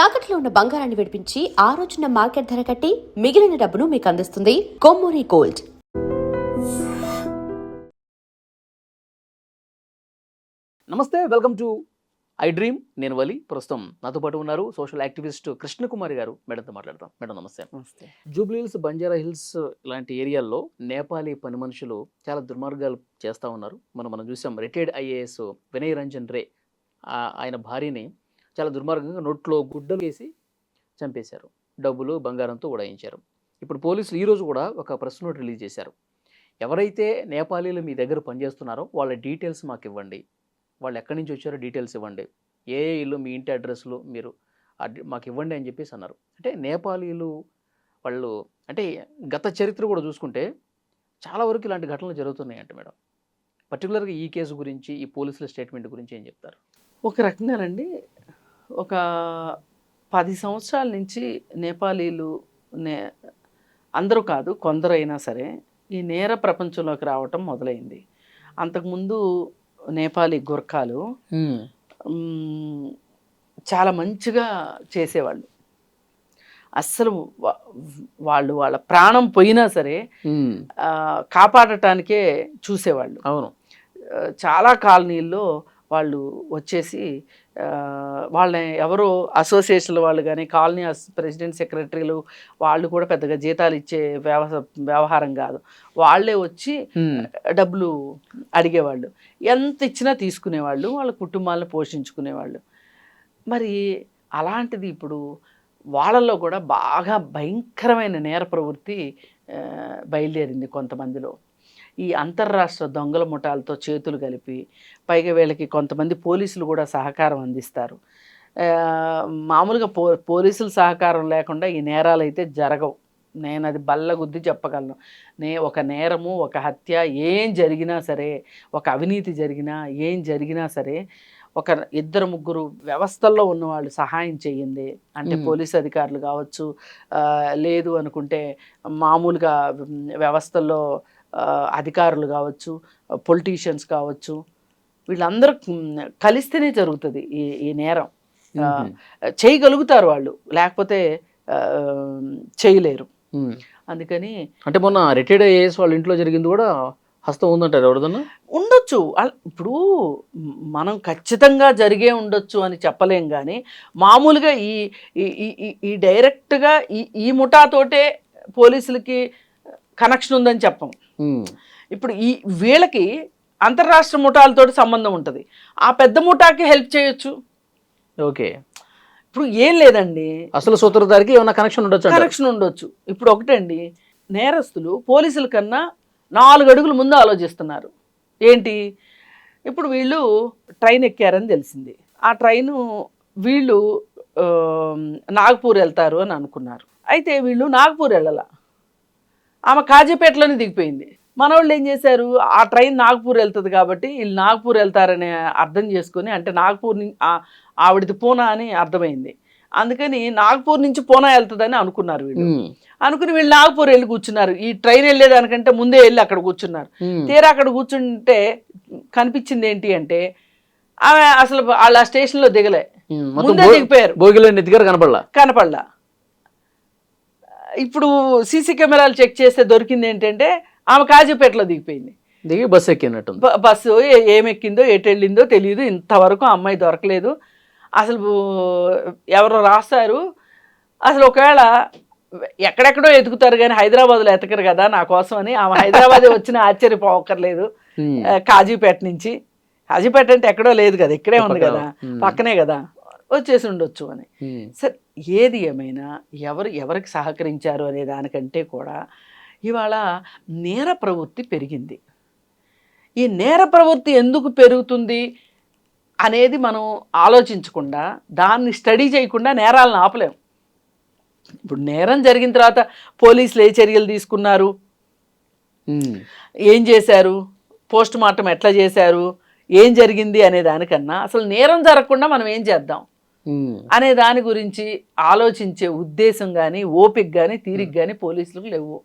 తాకట్లో ఉన్న బంగారాన్ని విడిపించి ఆ రోజున మార్కెట్ ధర కట్టి మిగిలిన డబ్బును మీకు అందిస్తుంది కొమ్మూరి గోల్డ్. నమస్తే, వెల్కమ్ టు ఐ డ్రీమ్. నేను వలి. ప్రస్తుతం నాతో పాటు ఉన్నారు సోషల్ యాక్టివిస్ట్ కృష్ణకుమారి గారు. మేడంతో మాట్లాడతాం. మేడం నమస్తే. నమస్తే. జూబ్లీ హిల్స్, బంజారా హిల్స్ లాంటి ఏరియాల్లో నేపాలీ పని మనుషులు చాలా దుర్మార్గాలు చేస్తూ ఉన్నారు. మనం చూసాం. రిటైర్డ్ ఐఏఎస్ వినయ్ రంజన్ రే ఆయన భార్యని చాలా దుర్మార్గంగా నోట్లో గుడ్డలు వేసి చంపేశారు. డబ్బులు బంగారంతో ఉడాయించారు. ఇప్పుడు పోలీసులు ఈరోజు కూడా ఒక ప్రెస్ నోట్ రిలీజ్ చేశారు. ఎవరైతే నేపాలీలు మీ దగ్గర పనిచేస్తున్నారో వాళ్ళ డీటెయిల్స్ మాకు ఇవ్వండి, వాళ్ళు ఎక్కడి నుంచి వచ్చారో డీటెయిల్స్ ఇవ్వండి, ఏ ఇల్లు మీ ఇంటి అడ్రస్లు మీరు మాకు ఇవ్వండి అని చెప్పేసి అన్నారు. అంటే నేపాలీలు వాళ్ళు అంటే గత చరిత్ర కూడా చూసుకుంటే చాలా వరకు ఇలాంటి ఘటనలు జరుగుతున్నాయి అంటే మేడం. పర్టికులర్గా ఈ కేసు గురించి, ఈ పోలీసుల స్టేట్మెంట్ గురించి ఏం చెప్తారు? ఒక రకంగానండి, ఒక 10 సంవత్సరాల నుంచి నేపాలీలు అందరూ కాదు, కొందరైనా సరే ఈ నేర ప్రపంచంలోకి రావటం మొదలైంది. అంతకుముందు నేపాలీ గుర్ఖాలు చాలా మంచిగా చేసేవాళ్ళు. అస్సలు వాళ్ళు వాళ్ళ ప్రాణం పోయినా సరే కాపాడటానికే చూసేవాళ్ళు. అవును. చాలా కాలనీల్లో వాళ్ళు వచ్చేసి వాళ్ళని ఎవరో అసోసియేషన్ల వాళ్ళు కానీ, కాలనీ ప్రెసిడెంట్, సెక్రటరీలు వాళ్ళు కూడా పెద్దగా జీతాలు ఇచ్చే వ్యవహారం కాదు. వాళ్ళే వచ్చి డబ్బులు అడిగేవాళ్ళు. ఎంత ఇచ్చినా తీసుకునేవాళ్ళు, వాళ్ళ కుటుంబాలను పోషించుకునేవాళ్ళు. మరి అలాంటిది ఇప్పుడు వాళ్ళల్లో కూడా బాగా భయంకరమైన నేర ప్రవృత్తి బయలుదేరింది కొంతమందిలో. ఈ అంతర్రాష్ట్ర దొంగల ముఠాలతో చేతులు కలిపి, పైగా వీళ్ళకి కొంతమంది పోలీసులు కూడా సహకారం అందిస్తారు. మామూలుగా పోలీసుల సహకారం లేకుండా ఈ నేరాలు అయితే జరగవు. నేను అది బల్లగుద్ది చెప్పగలను. ఒక నేరము, ఒక హత్య ఏం జరిగినా సరే, ఒక అవినీతి జరిగినా, ఏం జరిగినా సరే, ఒక 2-3 వ్యవస్థల్లో ఉన్నవాళ్ళు సహాయం చేయండి అంటే, పోలీసు అధికారులు కావచ్చు, లేదు అనుకుంటే మామూలుగా వ్యవస్థల్లో అధికారులు కావచ్చు, పొలిటీషియన్స్ కావచ్చు, వీళ్ళందరూ కలిస్తేనే జరుగుతుంది ఈ నేరం. చేయగలుగుతారు వాళ్ళు, లేకపోతే చేయలేరు. అందుకని అంటే మొన్న రిటైర్డ్ ఐఏఎస్ వాళ్ళ ఇంట్లో జరిగింది కూడా హస్తం ఉందంటారు. ఎవరిదన్నా ఉండొచ్చు. ఇప్పుడు మనం ఖచ్చితంగా జరిగే ఉండొచ్చు అని చెప్పలేం, కానీ మామూలుగా ఈ డైరెక్ట్గా ఈ ముఠాతోటే పోలీసులకి కనెక్షన్ ఉందని చెప్పం. ఇప్పుడు వీళ్ళకి అంతర్రాష్ట్ర ముఠాలతో సంబంధం ఉంటుంది. ఆ పెద్ద ముఠాకి హెల్ప్ చేయొచ్చు. ఓకే. ఇప్పుడు ఏం లేదండి, అసలు సూత్రధారికి ఏమైనా కనెక్షన్ ఉండొచ్చు. ఇప్పుడు ఒకటండి, నేరస్తులు పోలీసుల కన్నా 4 అడుగులు ముందు ఆలోచిస్తున్నారు. ఏంటి, ఇప్పుడు వీళ్ళు ట్రైన్ ఎక్కారని తెలిసింది. ఆ ట్రైను వీళ్ళు నాగపూర్ వెళ్తారు అని అనుకున్నారు. అయితే వీళ్ళు నాగపూర్ వెళ్ళాల, ఆమె కాజీపేటలోనే దిగిపోయింది. మనవాళ్ళు ఏం చేశారు, ఆ ట్రైన్ నాగపూర్ వెళ్తుంది కాబట్టి వీళ్ళు నాగపూర్ వెళ్తారని అర్థం చేసుకొని, అంటే నాగపూర్ ఆవిడది పూనా అని అర్థమైంది. అందుకని నాగపూర్ నుంచి పూనా వెళ్తుందని అనుకున్నారు వీళ్ళు. అనుకుని వీళ్ళు నాగపూర్ వెళ్ళి కూర్చున్నారు. ఈ ట్రైన్ వెళ్ళేదానికంటే ముందే వెళ్ళి అక్కడ కూర్చున్నారు. తీరా అక్కడ కూర్చుంటే కనిపించింది ఏంటి అంటే, ఆమె అసలు వాళ్ళ స్టేషన్లో దిగలే, ముందే దిగిపోయారు. కనపడలా. ఇప్పుడు సీసీ కెమెరాలు చెక్ చేస్తే దొరికింది ఏంటంటే, ఆమె కాజీపేటలో దిగిపోయింది. బస్సు ఎక్కినట్టు. బస్సు ఏమెక్కిందో ఎటు వెళ్ళిందో తెలియదు. ఇంతవరకు అమ్మాయి దొరకలేదు. అసలు ఎవరో రాస్తారు. అసలు ఒకవేళ ఎక్కడెక్కడో ఎతుకుతారు కానీ హైదరాబాద్లో ఎతకరు కదా నా కోసం అని, ఆమె హైదరాబాద్ వచ్చిన ఆశ్చర్యపోకర్లేదు. కాజీపేట నుంచి, కాజీపేట అంటే ఎక్కడో లేదు కదా, ఇక్కడే ఉంది కదా, పక్కనే కదా, వచ్చేసి ఉండొచ్చు అని. సరే, ఏది ఏమైనా ఎవరికి సహకరించారు అనే దానికంటే కూడా ఇవాళ నేర ప్రవృత్తి పెరిగింది. ఈ నేర ప్రవృత్తి ఎందుకు పెరుగుతుంది అనేది మనం ఆలోచించకుండా, దాన్ని స్టడీ చేయకుండా నేరాలను ఆపలేం. ఇప్పుడు నేరం జరిగిన తర్వాత పోలీసులు ఏ చర్యలు తీసుకున్నారు, ఏం చేశారు, పోస్ట్ మార్టం ఎట్లా చేశారు, ఏం జరిగింది అనే దానికన్నా అసలు నేరం జరగకుండా మనం ఏం చేద్దాం అనే దాని గురించి ఆలోచించే ఉద్దేశం కానీ, ఓపిక కానీ, తీరిక కానీ పోలీసులకు లేవు.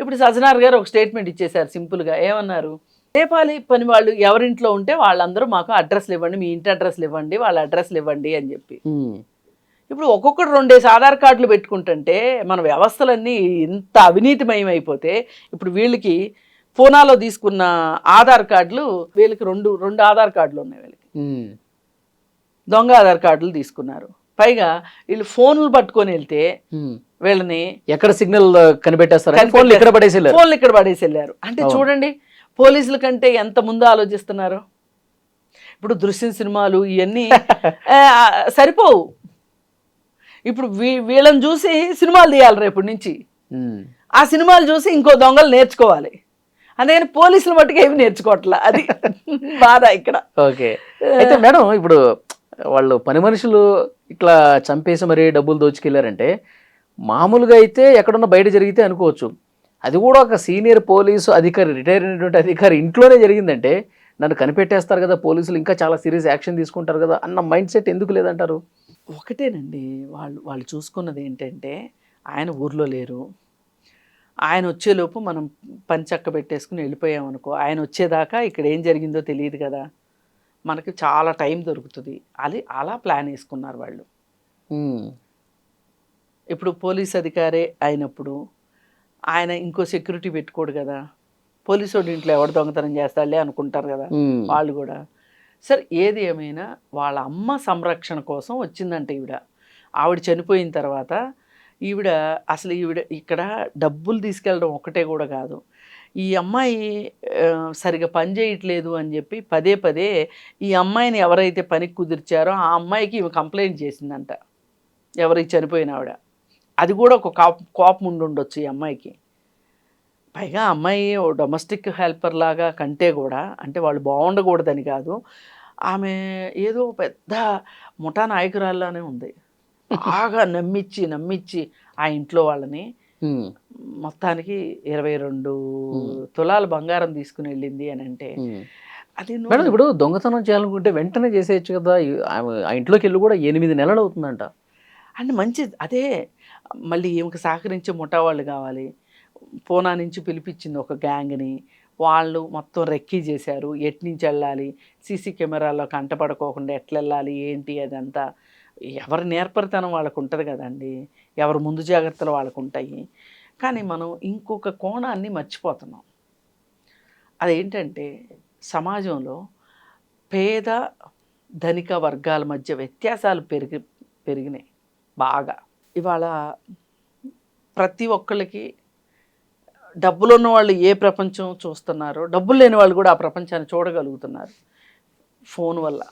ఇప్పుడు సజ్జనార్ గారు ఒక స్టేట్మెంట్ ఇచ్చేశారు సింపుల్గా. ఏమన్నారు, నేపాలీ పని వాళ్ళు ఎవరింట్లో ఉంటే వాళ్ళందరూ మాకు అడ్రస్లు ఇవ్వండి, మీ ఇంటి అడ్రస్లు ఇవ్వండి, వాళ్ళ అడ్రస్లు ఇవ్వండి అని చెప్పి. ఇప్పుడు ఒక్కొక్కటి 2 ఆధార్ కార్డులు పెట్టుకుంటుంటే మన వ్యవస్థలన్నీ ఇంత అవినీతిమయం అయిపోతే ఇప్పుడు వీళ్ళకి పూనాలో తీసుకున్న ఆధార్ కార్డులు వీళ్ళకి రెండు ఆధార్ కార్డులు ఉన్నాయి. వీళ్ళకి దొంగ ఆధార్ కార్డులు తీసుకున్నారు. పైగా వీళ్ళు ఫోన్లు పట్టుకొని వెళ్తే వీళ్ళని ఎక్కడ సిగ్నల్ కనిపెట్టేస్తారు, ఫోన్లు ఇక్కడ పడేసి వెళ్ళారు. అంటే చూడండి పోలీసుల కంటే ఎంత ముందు ఆలోచిస్తున్నారు. ఇప్పుడు దృశ్యం సినిమాలు ఇవన్నీ సరిపోవు. ఇప్పుడు వీళ్ళని చూసి సినిమాలు తీయాలి రేపటి నుంచి. ఆ సినిమాలు చూసి ఇంకో దొంగలు నేర్చుకోవాలి. అందుకని పోలీసులు మట్టుకు ఏమి నేర్చుకోవట్లా. అది బాధ ఇక్కడ. ఓకే, అయితే మేడం ఇప్పుడు వాళ్ళు పని మనుషులు ఇట్లా చంపేసి మరి డబ్బులు దోచుకెళ్ళారంటే మామూలుగా అయితే ఎక్కడున్నా బయట జరిగితే అనుకోవచ్చు. అది కూడా ఒక సీనియర్ పోలీసు అధికారి, రిటైర్ అయినటువంటి అధికారి ఇంట్లోనే జరిగిందంటే నన్ను కనిపెట్టేస్తారు కదా పోలీసులు, ఇంకా చాలా సీరియస్ యాక్షన్ తీసుకుంటారు కదా అన్న మైండ్ సెట్ ఎందుకు లేదంటారు? ఒకటేనండి, వాళ్ళు చూసుకున్నది ఏంటంటే ఆయన ఊర్లో లేరు. ఆయన వచ్చేలోపు మనం పని చక్క పెట్టేసుకుని వెళ్ళిపోయామనుకో, ఆయన వచ్చేదాకా ఇక్కడ ఏం జరిగిందో తెలియదు కదా, మనకి చాలా టైం దొరుకుతుంది. అలా ప్లాన్ వేసుకున్నారు వాళ్ళు. ఇప్పుడు పోలీస్ అధికారే అయినప్పుడు ఆయన ఇంకో సెక్యూరిటీ పెట్టుకోడు కదా, పోలీసు వాడి ఇంట్లో ఎవరు దొంగతనం చేస్తాడులే అనుకుంటారు కదా వాళ్ళు కూడా. సరే ఏది ఏమైనా వాళ్ళ అమ్మ సంరక్షణ కోసం వచ్చిందంటే ఆవిడ చనిపోయిన తర్వాత ఈవిడ ఇక్కడ డబ్బులు తీసుకెళ్ళడం ఒకటే కూడా కాదు, ఈ అమ్మాయి సరిగా పని చేయట్లేదు అని చెప్పి పదే పదే ఈ అమ్మాయిని ఎవరైతే పనికి కుదిర్చారో ఆ అమ్మాయికి ఈమె కంప్లైంట్ చేసిందంట, ఎవరికి చనిపోయిన ఆవిడ. అది కూడా ఒక కోపం ఉండొచ్చు ఈ అమ్మాయికి. పైగా అమ్మాయి డొమెస్టిక్ హెల్పర్ లాగా కంటే కూడా, అంటే వాళ్ళు బాగుండకూడదని కాదు, ఆమె ఏదో పెద్ద ముఠా నాయకురాల్లానే ఉంది. బాగా నమ్మిచ్చి ఆ ఇంట్లో వాళ్ళని మొత్తానికి 22 తులాల బంగారం తీసుకుని వెళ్ళింది అని అంటే అది. మేడం ఇప్పుడు దొంగతనం చేయాలనుకుంటే వెంటనే చేసేయచ్చు కదా, ఆ ఇంట్లోకి వెళ్ళి కూడా 8 నెలలు అవుతుందంట. అంటే మంచిది అదే. మళ్ళీ ఈమెకు సహకరించే ముఠా వాళ్ళు కావాలి. పూనా నుంచి పిలిపించింది ఒక గ్యాంగ్ని, వాళ్ళు మొత్తం రెక్కీ చేశారు. ఎట్నుంచి వెళ్ళాలి, సీసీ కెమెరాల్లో కంటపడుకోకుండా ఎట్లా వెళ్ళాలి ఏంటి అదంతా. ఎవరి నేర్పరితనం వాళ్ళకు ఉంటుంది కదండి, ఎవరు ముందు జాగ్రత్తలు వాళ్ళకు ఉంటాయి. కానీ మనం ఇంకొక కోణాన్ని మర్చిపోతున్నాం. అదేంటంటే సమాజంలో పేద ధనిక వర్గాల మధ్య వ్యత్యాసాలు పెరిగినాయి బాగా. ఇవాళ ప్రతి ఒక్కళ్ళకి డబ్బులు ఉన్న వాళ్ళు ఏ ప్రపంచం చూస్తున్నారో, డబ్బులు లేని వాళ్ళు కూడా ఆ ప్రపంచాన్ని చూడగలుగుతున్నారు ఫోన్ వల్ల.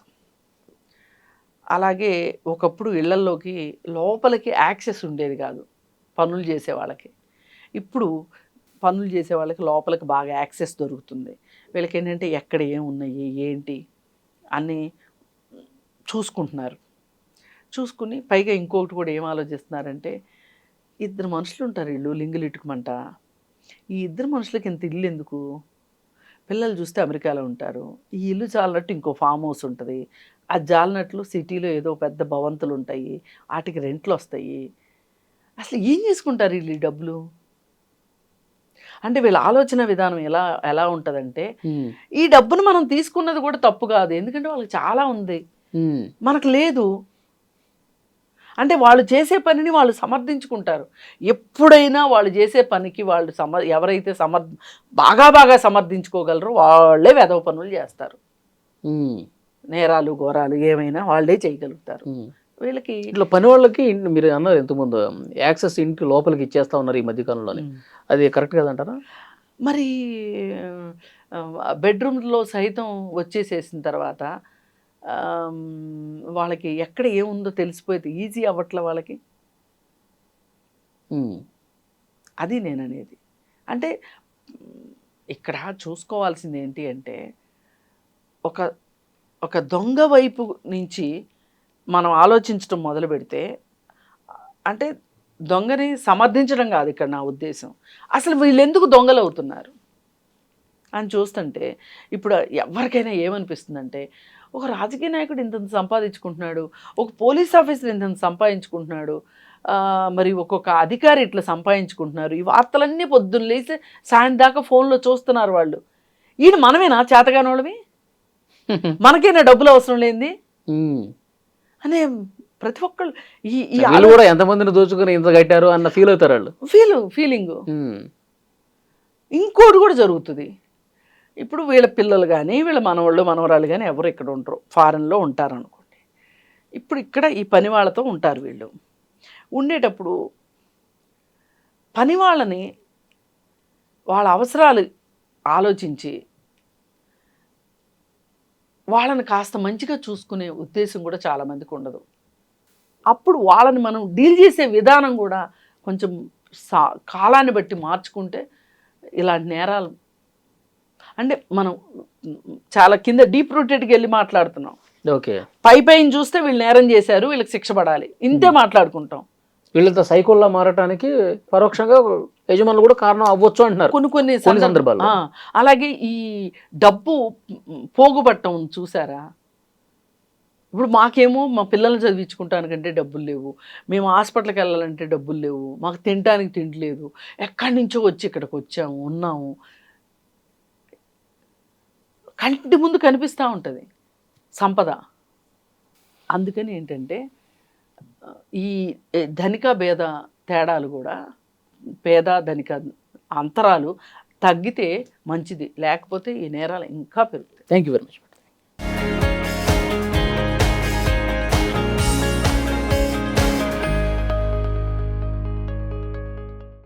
అలాగే ఒకప్పుడు ఇళ్లల్లోకి లోపలికి యాక్సెస్ ఉండేది కాదు పనులు చేసే వాళ్ళకి. ఇప్పుడు పనులు చేసే వాళ్ళకి లోపలికి బాగా యాక్సెస్ దొరుకుతుంది. వీళ్ళకి ఏంటంటే ఎక్కడ ఏమున్నాయి ఏంటి అన్నీ చూసుకుంటున్నారు. చూసుకుని పైగా ఇంకొకటి కూడా ఏం ఆలోచిస్తున్నారంటే, 2 మనుషులు ఉంటారు ఇల్లు లింగులు ఇటుకమంట, ఈ 2 మనుషులకి ఇంత ఇల్లు ఎందుకు, పిల్లలు చూస్తే అమెరికాలో ఉంటారు, ఈ ఇల్లు చాలినట్టు ఇంకో ఫామ్ హౌస్ ఉంటుంది, అది జాలినట్లు సిటీలో ఏదో పెద్ద భవంతులు ఉంటాయి, వాటికి రెంట్లు వస్తాయి. అసలు ఏం చేసుకుంటారు వీళ్ళు ఈ డబ్బులు? అంటే వీళ్ళ ఆలోచన విధానం ఎలా ఉంటుందంటే, ఈ డబ్బును మనం తీసుకున్నది కూడా తప్పు కాదు, ఎందుకంటే వాళ్ళకి చాలా ఉంది, మనకు లేదు. అంటే వాళ్ళు చేసే పనిని వాళ్ళు సమర్థించుకుంటారు. ఎప్పుడైనా వాళ్ళు చేసే పనికి వాళ్ళు ఎవరైతే బాగా సమర్థించుకోగలరో వాళ్ళే వెధవ పనులు చేస్తారు. నేరాలు ఘోరాలు ఏమైనా వాళ్ళే చేయగలుగుతారు. వీళ్ళకి ఇట్లా పని వాళ్ళకి మీరు అన్నారు ఇంతకుముందు యాక్సెస్ ఇంటి లోపలికి ఇచ్చేస్తా ఉన్నారు ఈ మధ్యకాలంలోనే, అది కరెక్ట్ కదంటారా? మరి బెడ్రూమ్లో సైతం వచ్చేసేసిన తర్వాత వాళ్ళకి ఎక్కడ ఏముందో తెలిసిపోతే ఈజీ అవ్వట్ల వాళ్ళకి. అది నేను అనేది. అంటే ఇక్కడ చూసుకోవాల్సింది ఏంటి అంటే, ఒక దొంగ వైపు నుంచి మనం ఆలోచించడం మొదలు పెడితే, అంటే దొంగని సమర్థించడం కాదు ఇక్కడ నా ఉద్దేశం, అసలు వీళ్ళు ఎందుకు దొంగలు అవుతున్నారు అని చూస్తుంటే ఇప్పుడు ఎవరికైనా ఏమనిపిస్తుందంటే, ఒక రాజకీయ నాయకుడు ఇంత సంపాదించుకుంటున్నాడు, ఒక పోలీస్ ఆఫీసర్ ఇంత సంపాదించుకుంటున్నాడు, మరి ఒక్కొక్క అధికారి ఇట్లా సంపాదించుకుంటున్నారు, ఈ వార్తలన్నీ పొద్దున్న లేసి సాయంత్రం దాకా ఫోన్లో చూస్తున్నారు వాళ్ళు. ఈయన మనమేనా చేతగాని వాళ్ళవి, మనకైనా డబ్బులు అవసరం లేనిది అనే ప్రతి ఒక్కళ్ళు ఈ ఈ వీళ్ళు కూడా ఎంతమందిని దోచుకుని ఇంత కట్టారు అన్న ఫీల్ అవుతారు వాళ్ళు. ఫీలింగ్ ఇంకోటి కూడా జరుగుతుంది. ఇప్పుడు వీళ్ళ పిల్లలు కానీ వీళ్ళ మనవాళ్ళు మనవరాలు కానీ ఎవరు ఇక్కడ ఉంటారు, ఫారెన్లో ఉంటారనుకోండి. ఇప్పుడు ఇక్కడ ఈ పని వాళ్ళతో ఉంటారు. వీళ్ళు ఉండేటప్పుడు పని వాళ్ళని వాళ్ళ అవసరాలు ఆలోచించి వాళ్ళని కాస్త మంచిగా చూసుకునే ఉద్దేశం కూడా చాలామందికి ఉండదు. అప్పుడు వాళ్ళని మనం డీల్ చేసే విధానం కూడా కొంచెం కాలాన్ని బట్టి మార్చుకుంటే ఇలాంటి నేరాలు అంటే మనం చాలా కింద డీప్ రూటెడ్కి వెళ్ళి మాట్లాడుతున్నాం. ఓకే, పైన చూస్తే వీళ్ళు నేరం చేశారు, వీళ్ళకి శిక్ష పడాలి, ఇంతే మాట్లాడుకుంటాం. వీళ్ళతో సైకోల్లా మారటానికి పరోక్షంగా యజమానులు కూడా కారణం అవ్వచ్చు అంటున్నారు కొన్ని సందర్భాల్లో. అలాగే ఈ డబ్బు పోగుపట్టం చూసారా? ఇప్పుడు మాకేమో మా పిల్లల్ని చదివించుకుంటానికంటే డబ్బులు లేవు, మేము హాస్పిటల్కి వెళ్ళాలంటే డబ్బులు లేవు, మాకు తినడానికి తిండి లేదు, ఎక్కడి నుంచో వచ్చి ఇక్కడికి వచ్చాము, ఉన్నాము. కంటి ముందు కనిపిస్తూ ఉంటుంది సంపద. అందుకని ఏంటంటే ఈ ధనిక భేద తేడాలు కూడా, పేద ధనిక అంతరాలు తగ్గితే మంచిది, లేకపోతే ఈ నేరాలు ఇంకా పెరుగుతాయి. Thank you very much.